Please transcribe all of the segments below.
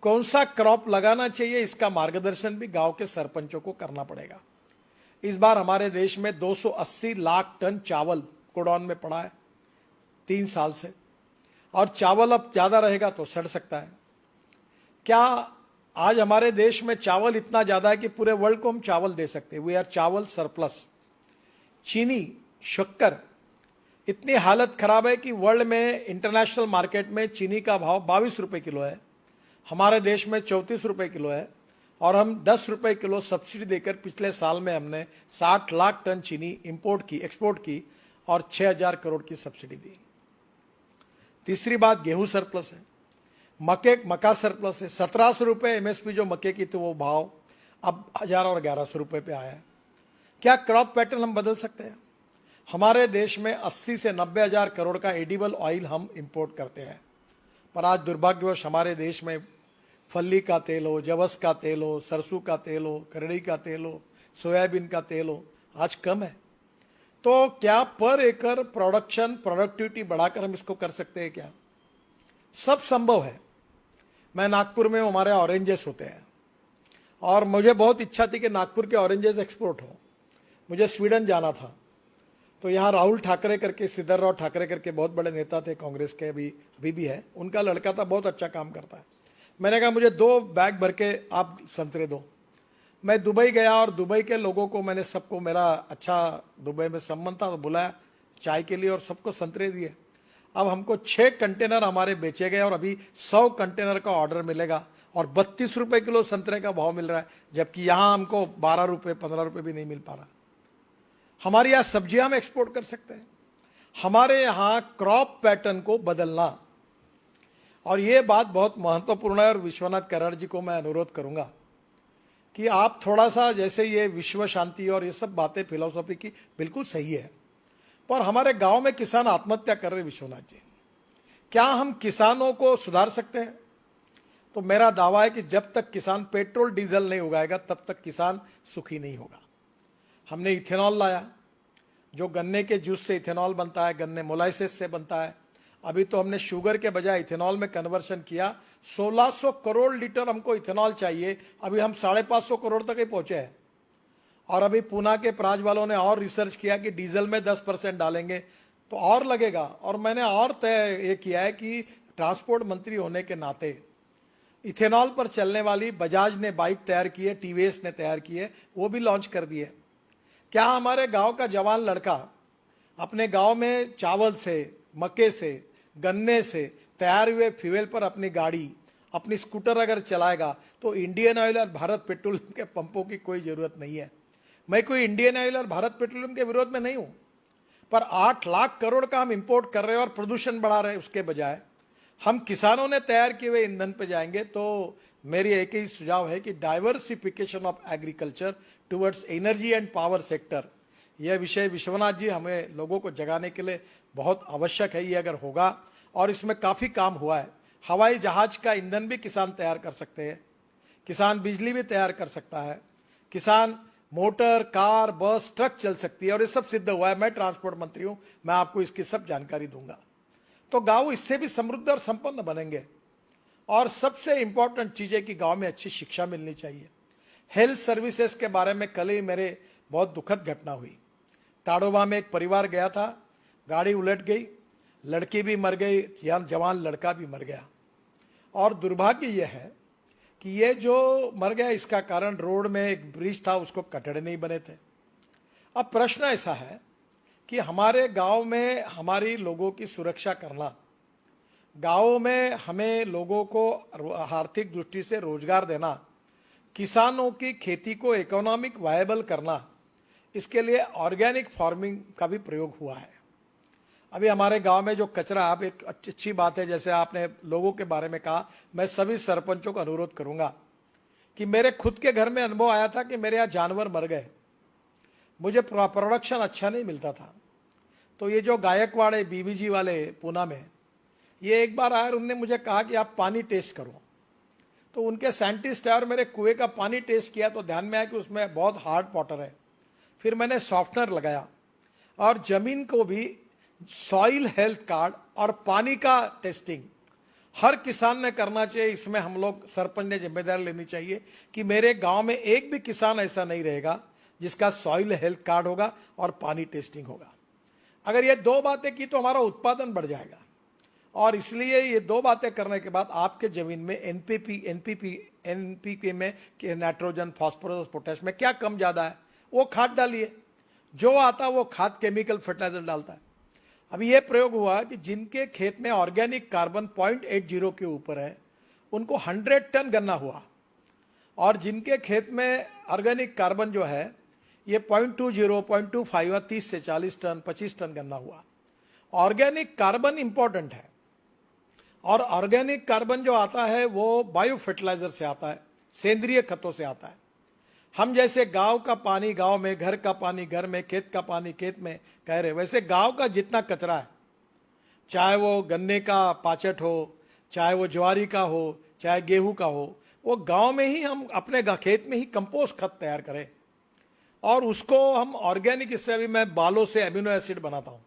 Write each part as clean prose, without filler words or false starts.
कौन सा क्रॉप लगाना चाहिए, इसका मार्गदर्शन भी गांव के सरपंचों को करना पड़ेगा। इस बार हमारे देश में 280 लाख टन चावल गोडाउन में पड़ा है 3 साल से, और चावल अब ज्यादा रहेगा तो सड़ सकता है। क्या आज हमारे देश में चावल इतना ज्यादा है कि पूरे वर्ल्ड को हम चावल दे सकते हैं? वी आर चावल सरप्लस। चीनी, शक्कर, इतनी हालत खराब है कि वर्ल्ड में इंटरनेशनल मार्केट में चीनी का भाव 22 रुपए किलो है, हमारे देश में 34 रुपए किलो है, और हम 10 रुपए किलो सब्सिडी देकर पिछले साल में हमने 60 लाख टन चीनी एक्सपोर्ट की और 6000 करोड़ की सब्सिडी दी। तीसरी बात, गेहूं सरप्लस है, मक्का सरप्लस है। 1700 रुपए एमएसपी जो मक्के की थी वो भाव अब 1000 और 1100 रुपए पे आया है। क्या क्रॉप पैटर्न हम बदल सकते हैं? हमारे देश में 80 से 90 हजार करोड़ का एडिबल ऑयल हम इंपोर्ट करते हैं, पर आज दुर्भाग्यवश हमारे देश में फल्ली का तेल हो, जवस का तेल हो, सरसों का तेल हो, करड़ी का तेल हो, सोयाबीन का तेल हो, आज कम है। तो क्या पर एकड़ प्रोडक्टिविटी बढ़ाकर हम इसको कर सकते हैं क्या? सब संभव है। मैं नागपुर में, हमारे ऑरेंजेस होते हैं, और मुझे बहुत इच्छा थी कि नागपुर के ऑरेंजेस एक्सपोर्ट हो। मुझे स्वीडन जाना था, तो यहाँ राहुल ठाकरे करके, सिद्धरराव ठाकरे करके बहुत बड़े नेता थे कांग्रेस के, अभी भी है, उनका लड़का था, बहुत अच्छा काम करता है। मैंने कहा मुझे 2 बैग भर के आप संतरे दो। मैं दुबई गया और दुबई के लोगों को मैंने सबको, मेरा अच्छा दुबई में संबंध था, तो बुलाया चाय के लिए और सबको संतरे दिए। अब हमको 6 कंटेनर हमारे बेचे गए और अभी 100 कंटेनर का ऑर्डर मिलेगा, और 32 रुपए किलो संतरे का भाव मिल रहा है, जबकि यहां हमको 12 रुपए 15 रुपए भी नहीं मिल पा रहा। हमारे यहाँ सब्जियां हम एक्सपोर्ट कर सकते हैं। हमारे यहाँ क्रॉप पैटर्न को बदलना, और ये बात बहुत महत्वपूर्ण है, और विश्वनाथ कराड़ जी को मैं अनुरोध करूंगा कि आप थोड़ा सा, जैसे ये विश्व शांति और ये सब बातें फिलोसॉफी की बिल्कुल सही है, पर हमारे गांव में किसान आत्महत्या कर रहे। विश्वनाथ जी, क्या हम किसानों को सुधार सकते हैं? तो मेरा दावा है कि जब तक किसान पेट्रोल डीजल नहीं उगाएगा तब तक किसान सुखी नहीं होगा। हमने इथेनॉल लाया, जो गन्ने के जूस से इथेनॉल बनता है, गन्ने मोलाइसिस से बनता है। अभी तो हमने शुगर के बजाय इथेनॉल में कन्वर्शन किया। 1600 करोड़ लीटर हमको इथेनॉल चाहिए, अभी हम 550 करोड़ तक ही पहुंचे हैं। और अभी पूना के प्राज वालों ने और रिसर्च किया कि डीजल में 10% डालेंगे तो और लगेगा। और मैंने और तय ये किया है कि ट्रांसपोर्ट मंत्री होने के नाते इथेनॉल पर चलने वाली बजाज ने बाइक तैयार की है, टीवीएस ने तैयार की है, वो भी लॉन्च कर दी है। क्या हमारे गांव का जवान लड़का अपने गांव में चावल से, मक्के से, गन्ने से तैयार हुए फ्यूल पर अपनी गाड़ी, अपनी स्कूटर अगर चलाएगा तो इंडियन ऑयल और भारत पेट्रोलियम के पंपों की कोई जरूरत नहीं है। मैं कोई इंडियन ऑयल और भारत पेट्रोलियम के विरोध में नहीं हूं, पर 8 लाख करोड़ का हम इंपोर्ट कर रहे हैं और प्रदूषण बढ़ा रहे हैं। उसके बजाय हम किसानों ने तैयार किए हुए ईंधन पे जाएंगे। तो मेरी एक ही सुझाव है कि diversification of agriculture towards energy and power sector, यह विषय विश्वनाथ जी हमें लोगों को जगाने के लिए बहुत आवश्यक है। ये अगर होगा, और इसमें काफी काम हुआ है, हवाई जहाज का ईंधन भी किसान तैयार कर सकते हैं, किसान बिजली भी तैयार कर सकता है, किसान मोटर, कार, बस, ट्रक चल सकती है, और ये सब सिद्ध हुआ है। मैं ट्रांसपोर्ट मंत्री हूं, मैं आपको इसकी सब जानकारी दूंगा। तो गांव इससे भी समृद्ध और संपन्न बनेंगे। और सबसे इंपॉर्टेंट चीज है कि गांव में अच्छी शिक्षा मिलनी चाहिए। हेल्थ सर्विसेज के बारे में कल ही मेरे बहुत दुखद घटना हुई। ताड़ोबा में एक परिवार गया था, गाड़ी उलट गई, लड़की भी मर गई, जवान लड़का भी मर गया। और दुर्भाग्य यह है कि ये जो मर गया इसका कारण रोड में एक ब्रिज था, उसको कटड़े नहीं बने थे। अब प्रश्न ऐसा है कि हमारे गांव में हमारी लोगों की सुरक्षा करना, गांव में हमें लोगों को आर्थिक दृष्टि से रोजगार देना, किसानों की खेती को इकोनॉमिक वायबल करना, इसके लिए ऑर्गेनिक फार्मिंग का भी प्रयोग हुआ है। अभी हमारे गांव में जो कचरा, आप एक अच्छी बात है, जैसे आपने लोगों के बारे में कहा, मैं सभी सरपंचों को अनुरोध करूंगा कि मेरे खुद के घर में अनुभव आया था कि मेरे यहाँ जानवर मर गए, मुझे प्रोडक्शन अच्छा नहीं मिलता था। तो ये जो गायकवाड़ है, बीवीजी वाले पूना में, ये एक बार आए, उन्होंने मुझे कहा कि आप पानी टेस्ट करो। तो उनके साइंटिस्ट है और मेरे कुएं का पानी टेस्ट किया तो ध्यान में आया कि उसमें बहुत हार्ड वाटर है। फिर मैंने सॉफ्टनर लगाया और जमीन को भी सॉइल हेल्थ कार्ड और पानी का टेस्टिंग हर किसान ने करना चाहिए। इसमें हम लोग सरपंच ने जिम्मेदारी लेनी चाहिए कि मेरे गांव में एक भी किसान ऐसा नहीं रहेगा जिसका सॉइल हेल्थ कार्ड होगा और पानी टेस्टिंग होगा। अगर ये दो बातें की तो हमारा उत्पादन बढ़ जाएगा। और इसलिए ये दो बातें करने के बाद आपके जमीन में एनपीपी में नाइट्रोजन, फास्फोरस, पोटेश में क्या कम ज्यादा है वो खाद डालिए। जो आता वो खाद केमिकल फर्टिलाइजर डालता है। अभी ये प्रयोग हुआ कि जिनके खेत में ऑर्गेनिक कार्बन 0.80 के ऊपर है उनको 100 टन गन्ना हुआ, और जिनके खेत में ऑर्गेनिक कार्बन जो है ये 0.20, 0.25 30 से 40 टन, 25 टन गन्ना हुआ। ऑर्गेनिक कार्बन इंपॉर्टेंट है, और ऑर्गेनिक कार्बन जो आता है वो बायो फर्टिलाइजर से आता है, सेंद्रीय खतों से आता है। हम जैसे गांव का पानी गांव में, घर का पानी घर में, खेत का पानी खेत में कह रहे, वैसे गांव का जितना कचरा है, चाहे वो गन्ने का पाचट हो, चाहे वो ज्वारी का हो, चाहे गेहूं का हो, वो गांव में ही हम अपने खेत में ही कंपोस्ट खत तैयार करें और उसको हम ऑर्गेनिक, इससे अभी मैं बालों से एमिनो एसिड बनाता हूं,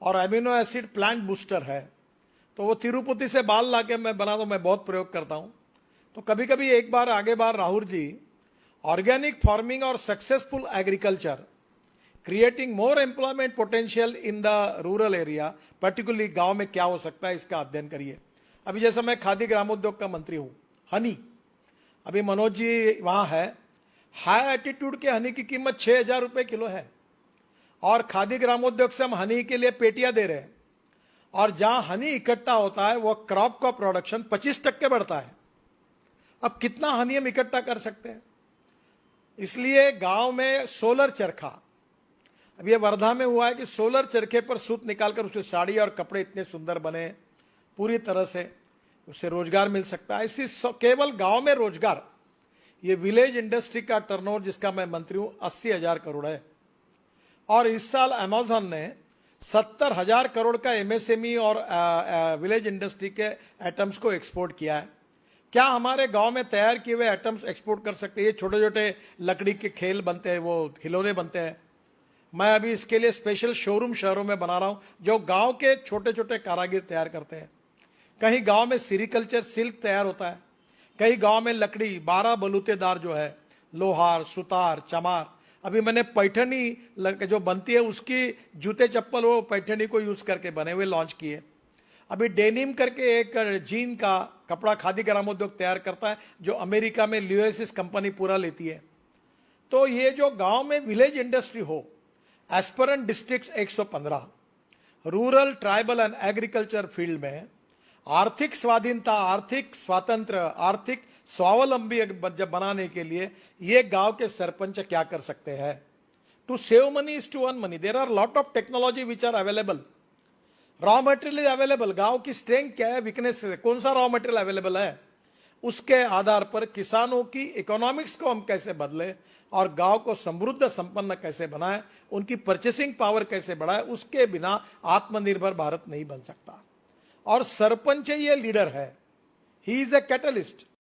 और एमिनो एसिड प्लांट बूस्टर है, तो वो तिरुपति से बाल लाके मैं बनाता हूं, मैं बहुत प्रयोग करता हूं। तो कभी कभी एक बार आगे बार राहुल जी, ऑर्गेनिक फार्मिंग और successful agriculture creating more employment potential in the rural area, particularly गांव में क्या हो सकता है इसका अध्ययन करिए। अभी जैसे मैं खादी ग्रामोद्योग का मंत्री हूं, हनी, अभी मनोज जी वहां है, हाई एटीट्यूड के हनी की कीमत 6,000 रुपए किलो है, और खादी ग्रामोद्योग से हम हनी के लिए पेटियां दे रहे हैं, और जहां हनी इकट्ठा होता है वो क्रॉप का प्रोडक्शन 25% बढ़ता है। अब कितना हनी हम इकट्ठा कर सकते हैं? इसलिए गांव में सोलर चरखा, अब ये वर्धा में हुआ है कि सोलर चरखे पर सूत निकालकर उससे साड़ी और कपड़े इतने सुंदर बने, पूरी तरह से उससे रोजगार मिल सकता है। इसी केवल गांव में रोजगार, ये विलेज इंडस्ट्री का टर्नओवर जिसका मैं मंत्री हूं 80,000 करोड़ है, और इस साल अमेज़न ने 70,000 करोड़ का एमएसएमई और विलेज इंडस्ट्री के आइटम्स को एक्सपोर्ट किया है। क्या हमारे गांव में तैयार किए हुए आइटम्स एक्सपोर्ट कर सकते हैं? ये छोटे छोटे लकड़ी के खेल बनते हैं, वो खिलौने बनते हैं। मैं अभी इसके लिए स्पेशल शोरूम शहरों में बना रहा हूं जो गांव के छोटे छोटे कारागिर तैयार करते हैं। कहीं गांव में सीरीकल्चर सिल्क तैयार होता है, कहीं गांव में लकड़ी 12 बलूतेदार जो है, लोहार, सुतार, चमार। अभी मैंने पैठनी जो बनती है उसकी जूते चप्पल वो पैठनी को यूज करके बने हुए लॉन्च किए। अभी डेनिम करके एक जीन का कपड़ा खादी ग्रामोद्योग तैयार करता है जो अमेरिका में ल्यूएसिस कंपनी पूरा लेती है। तो ये जो गांव में विलेज इंडस्ट्री हो, aspirant district 115, rural, tribal and agriculture field में आर्थिक स्वाधीनता, आर्थिक स्वातंत्र, आर्थिक स्वावलंबी जब बनाने के लिए ये गांव के सरपंच क्या कर सकते हैं? To save money is to earn money. There are lot of technology which are available, raw material is available. गांव की स्ट्रेंथ क्या है, वीकनेस है, कौन सा रॉ मटेरियल अवेलेबल है, उसके आधार पर किसानों की इकोनॉमिक्स को हम कैसे बदले और गांव को समृद्ध संपन्न कैसे बनाए, उनकी परचेसिंग पावर कैसे बढ़ाए, उसके बिना आत्मनिर्भर भारत नहीं बन सकता। और सरपंच ये लीडर है, ही इज ए कैटलिस्ट।